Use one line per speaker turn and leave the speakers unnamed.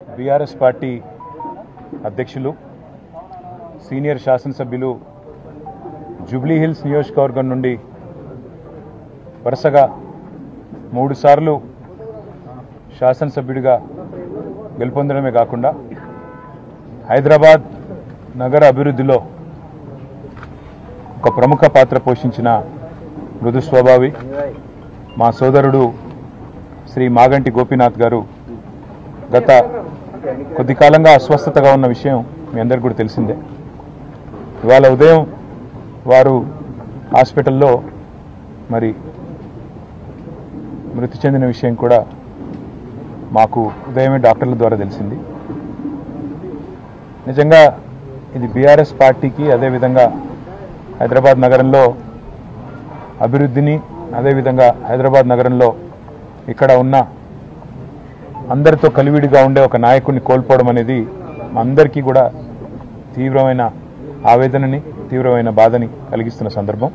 BRS party అధ్యక్షులు senior శాసనసభ్యులు జూబ్లీహిల్స్ నియోజకవర్గం నుండి వరుసగా 3 సార్లు శాసనసభ్యుడిగా గెలుపొందడమే కాకుండా హైదరాబాద్ నగర అభివృద్ధిలో ఒక ప్రముఖ పాత్ర పోషించిన మృదు స్వభావి మా సోదరుడు శ్రీ మాగంటి గోపీనాథ్ గారు గత కొద్ది కాలంగా అస్వస్థతగా ఉన్న విషయం మీ అందరికీ కూడా తెలిసిందే. ఇవాళ ఉదయం వారు హాస్పిటల్లో మరి మృతి చెందిన విషయం కూడా మాకు ఉదయమే డాక్టర్ల ద్వారా తెలిసింది. నిజంగా ఇది బీఆర్ఎస్ పార్టీకి అదేవిధంగా హైదరాబాద్ నగరంలో అభివృద్ధిని అదేవిధంగా హైదరాబాద్ నగరంలో ఇక్కడ ఉన్న అందరితో కలివిడిగా ఉండే ఒక నాయకుడిని కోల్పోవడం అనేది మా అందరికీ కూడా తీవ్రమైన ఆవేదనని తీవ్రమైన బాధని కలిగిస్తున్న సందర్భం.